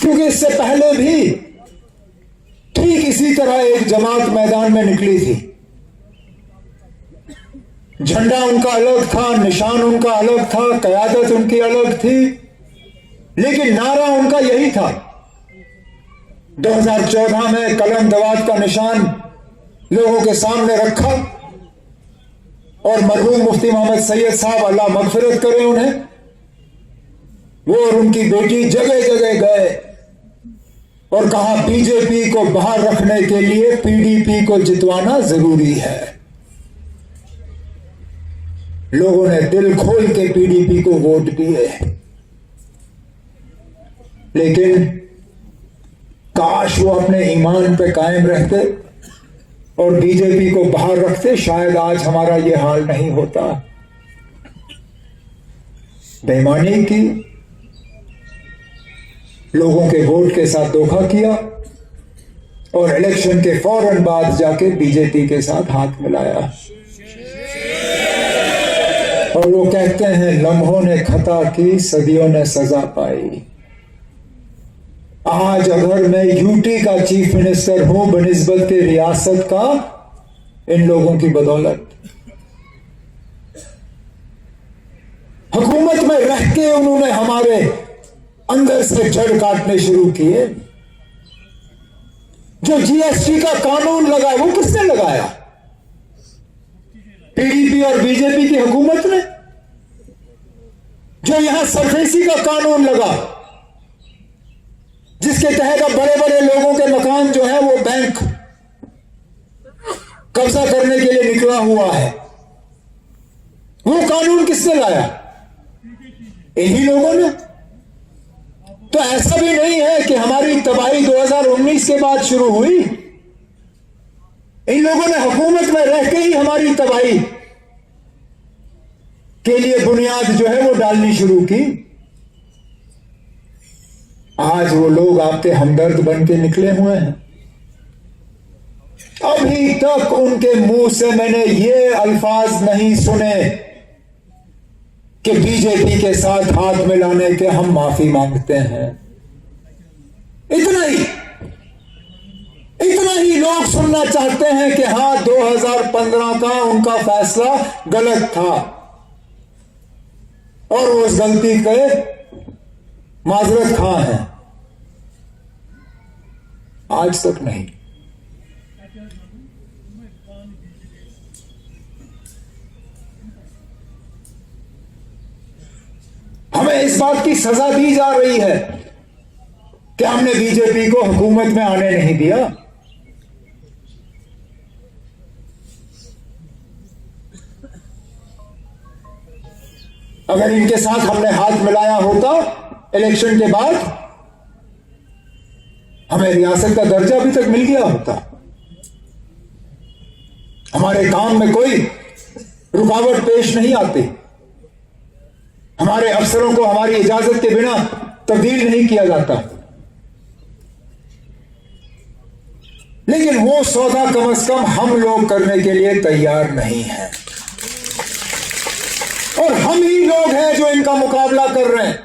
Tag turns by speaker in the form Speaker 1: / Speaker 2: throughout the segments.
Speaker 1: क्योंकि इससे पहले भी ठीक इसी तरह एक जमात मैदान में निकली थी। झंडा उनका अलग था, निशान उनका अलग था, क़यादत उनकी अलग थी, लेकिन नारा उनका यही था। 2014 में कलम दवात का निशान लोगों के सामने रखा और मरहूम मुफ्ती मोहम्मद सैयद साहब, अल्लाह मगफिरत करे उन्हें, वो और उनकी बेटी जगह जगह गए और कहा बीजेपी को बाहर रखने के लिए पीडीपी को जितवाना जरूरी है। लोगों ने दिल खोल के पीडीपी को वोट दिए, लेकिन काश वो अपने ईमान पे कायम रहते और बीजेपी को बाहर रखते, शायद आज हमारा ये हाल नहीं होता। बेईमानी की, लोगों के वोट के साथ धोखा किया और इलेक्शन के फौरन बाद जाके बीजेपी के साथ हाथ मिलाया। और वो कहते हैं लम्हों ने खता की, सदियों ने सजा पाई। आज अगर मैं यूटी का चीफ मिनिस्टर हूं बनिस्बत के रियासत का, इन लोगों की बदौलत। हुकूमत में रह के उन्होंने हमारे अंदर से जड़ काटने शुरू किए। जो जीएसटी का कानून लगा वो किसने लगाया? पीडीपी और बीजेपी की हुकूमत ने। जो यहां सरफेसी का कानून लगा, जिसके तहत अब बड़े बड़े लोगों के मकान जो है वो बैंक कब्जा करने के लिए निकला हुआ है, वो कानून किसने लाया? इन्हीं लोगों ने। तो ऐसा भी नहीं है कि हमारी तबाही 2019 के बाद शुरू हुई। इन लोगों ने हुकूमत में रह के ही हमारी तबाही के लिए बुनियाद जो है वो डालनी शुरू की। आज वो लोग आपके हमदर्द बन के निकले हुए हैं। अभी तक उनके मुंह से मैंने ये अल्फाज नहीं सुने कि बीजेपी के साथ हाथ मिलाने के हम माफी मांगते हैं। इतना ही लोग सुनना चाहते हैं कि हां 2015 का उनका फैसला गलत था और वो उस गलती के माजरत खां हैं। आज तक नहीं। हमें इस बात की सजा दी जा रही है कि हमने बीजेपी को हुकूमत में आने नहीं दिया। अगर इनके साथ हमने हाथ मिलाया होता इलेक्शन के बाद, हमें रियासत का दर्जा अभी तक मिल गया होता। हमारे काम में कोई रुकावट पेश नहीं आती। हमारे अफसरों को हमारी इजाजत के बिना तब्दील नहीं किया जाता। लेकिन वो सौदा कम से कम हम लोग करने के लिए तैयार नहीं हैं। और हम ही लोग हैं जो इनका मुकाबला कर रहे हैं।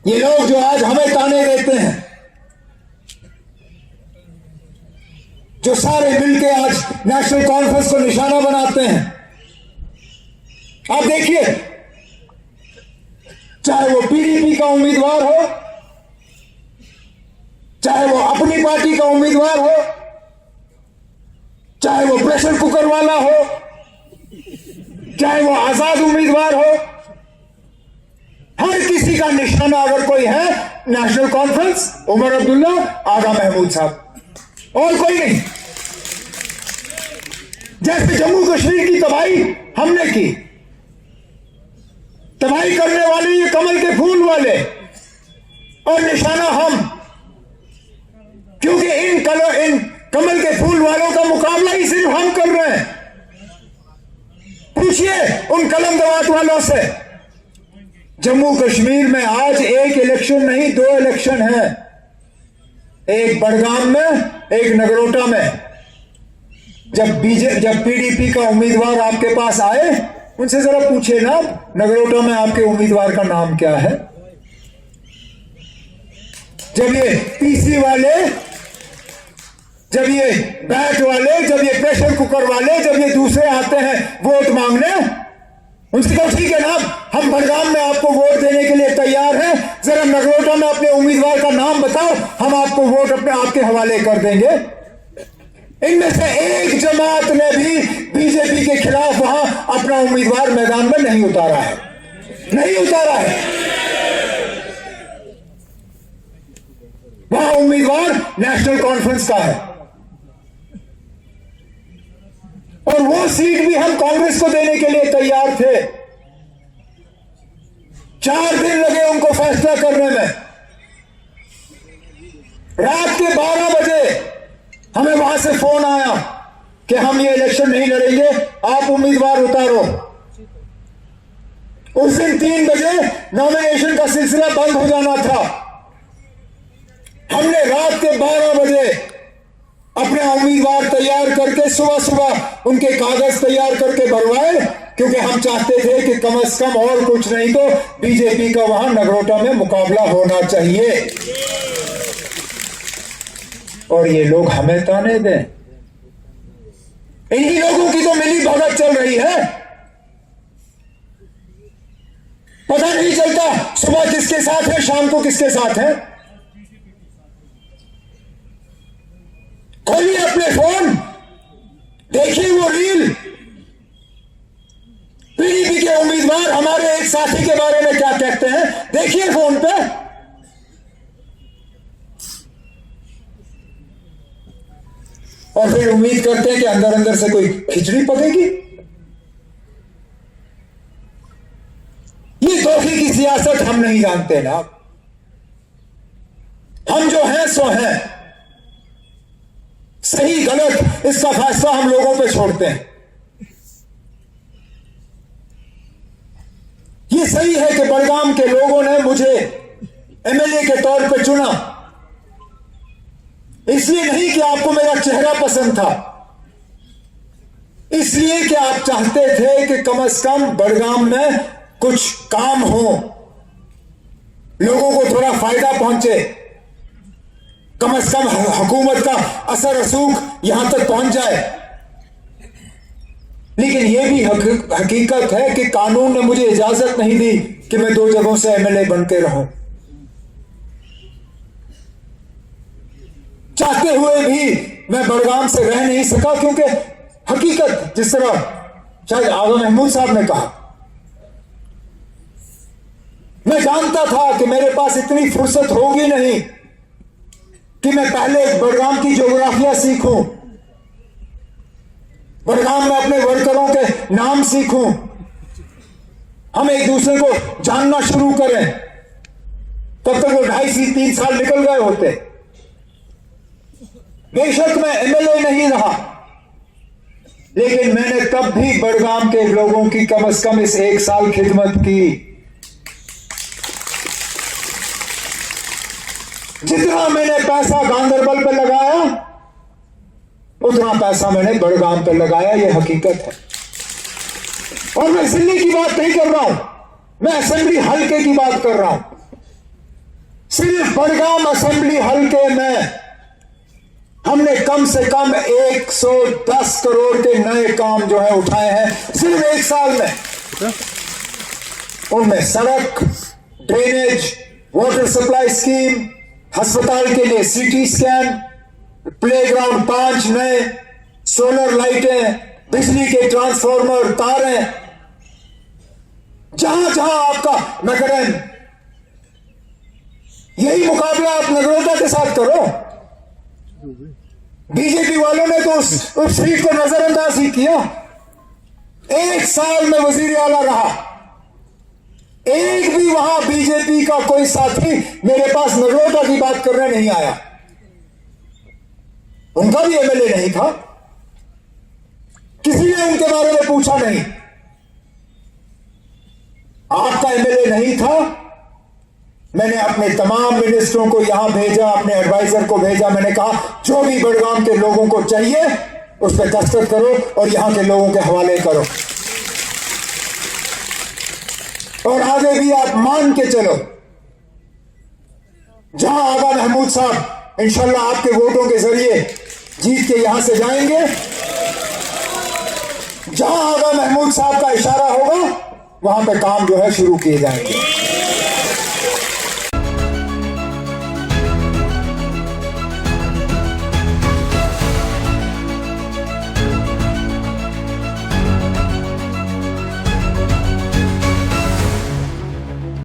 Speaker 1: ये लोग जो आज हमें ताने देते हैं, जो सारे मिलके आज नेशनल कॉन्फ्रेंस को निशाना बनाते हैं, आप देखिए, चाहे वो पीडीपी का उम्मीदवार हो, चाहे वो अपनी पार्टी का उम्मीदवार हो, चाहे वो प्रेशर कुकर वाला हो, चाहे वो आजाद उम्मीदवार हो, हर किसी का निशाना अगर कोई है, नेशनल कॉन्फ्रेंस, उमर अब्दुल्ला, आगा महमूद साहब, और कोई नहीं। जैसे जम्मू कश्मीर की तबाही हमने की, तबाही करने वाले ये कमल के फूल वाले, और निशाना हम, क्योंकि इन कमल के फूल वालों का मुकाबला ही सिर्फ हम कर रहे हैं। पूछिए उन कलम दवात वालों से। जम्मू कश्मीर में आज एक इलेक्शन नहीं, 2 इलेक्शन हैं। एक बड़गाम में, एक नगरोटा में। जब पीडीपी का उम्मीदवार आपके पास आए उनसे जरा पूछिए ना, नगरोटा में आपके उम्मीदवार का नाम क्या है? जब ये पीसी वाले, जब ये बैट वाले, जब ये प्रेशर कुकर वाले, जब ये दूसरे आते हैं वोट मांगने, उनसे कहो ठीक है ना, हम बड़गाम में आपको वोट देने के लिए तैयार हैं, जरा नगरोटा में अपने उम्मीदवार का नाम बताओ, हम आपको वोट अपने आपके हवाले कर देंगे। इनमें से एक जमात ने भी बीजेपी के खिलाफ वहां अपना उम्मीदवार मैदान में नहीं उतारा है, नहीं उतारा है। वहां उम्मीदवार नेशनल कॉन्फ्रेंस का है, और वो सीट भी हम कांग्रेस को देने के लिए तैयार थे। 4 दिन लगे उनको फैसला करने में। रात के 12 बजे हमें वहां से फोन आया कि हम ये इलेक्शन नहीं लड़ेंगे, आप उम्मीदवार उतारो। उस दिन 3 बजे नॉमिनेशन का सिलसिला बंद हो जाना था। हमने रात के 12 बजे अपने उम्मीदवार तैयार करके सुबह सुबह उनके कागज तैयार करके भरवाए, क्योंकि हम चाहते थे कि कम से कम और कुछ नहीं तो बीजेपी का वहां नगरोटा में मुकाबला होना चाहिए। और ये लोग हमें ताने दें, इन्हीं लोगों की तो मिली भगत चल रही है। पता नहीं चलता सुबह किसके साथ है, शाम को किसके साथ है। खोलिए अपने फोन, देखिए वो रील, पीडीपी के उम्मीदवार हमारे एक साथी के बारे में क्या कहते हैं, देखिए फोन पे। और फिर उम्मीद करते हैं कि अंदर अंदर से कोई खिचड़ी पकेगी। ये धोखे की सियासत हम नहीं जानते ना। हम जो हैं सो हैं, सही गलत इसका फैसला हम लोगों पे छोड़ते हैं। ये सही है कि बड़गाम के लोगों ने मुझे एमएलए के तौर पे चुना, इसलिए नहीं कि आपको मेरा चेहरा पसंद था, इसलिए कि आप चाहते थे कि कम से कम बड़गाम में कुछ काम हो, लोगों को थोड़ा फायदा पहुंचे, कम से कम हुकूमत का असर रसूख यहां तक पहुंच जाए। लेकिन यह भी हकीकत है कि कानून ने मुझे इजाजत नहीं दी कि मैं 2 जगहों से एमएलए बनते रहूं। चाहते हुए भी मैं बड़गाम से रह नहीं सका, क्योंकि हकीकत जिस तरह शायद आजम महमूद साहब ने कहा, मैं जानता था कि मेरे पास इतनी फुर्सत होगी नहीं कि मैं पहले बड़गाम की ज्योग्राफिया सीखूं, बड़गाम में अपने वर्करों के नाम सीखूं, हम एक दूसरे को जानना शुरू करें। तब तक वो 2.5-3 साल निकल गए होते। बेशक मैं एमएलए नहीं रहा, लेकिन मैंने तब भी बड़गाम के लोगों की कम से कम इस 1 साल खिदमत की। जितना मैंने पैसा गांधरबल पे लगाया, उतना पैसा मैंने बड़गाम पे लगाया, यह हकीकत है। और मैं दिल्ली की बात नहीं कर रहा हूं, मैं असेंबली हल्के की बात कर रहा हूं। सिर्फ बड़गाम असेंबली हल्के में हमने कम से कम 110 करोड़ के नए काम जो है उठाए हैं सिर्फ 1 साल में। उनमें सड़क, ड्रेनेज, वाटर सप्लाई स्कीम, अस्पताल के लिए सीटी स्कैन, प्लेग्राउंड 5 नए, सोलर लाइटें, बिजली के ट्रांसफार्मर, तारें, जहां जहां आपका नगरन। यही मुकाबला आप नगरोटा के साथ करो। बीजेपी वालों ने तो उस सीट को नजरअंदाज ही किया। 1 साल में वजीर आला रहा, एक भी वहां बीजेपी का कोई साथी मेरे पास नगरोटा की बात करने नहीं आया। उनका भी एमएलए नहीं था, किसी ने उनके बारे में पूछा नहीं। आपका एमएलए नहीं था, मैंने अपने तमाम मिनिस्टरों को यहां भेजा, अपने एडवाइजर को भेजा। मैंने कहा जो भी बड़गाम के लोगों को चाहिए उस पर दस्तखत करो और यहां के लोगों के हवाले करो। और आगे भी आप मान के चलो, जहां आगा महमूद साहब इंशाल्लाह आपके वोटों के जरिए जीत के यहां से जाएंगे, जहां आगा महमूद साहब का इशारा होगा वहां पे काम जो है शुरू किए जाएंगे।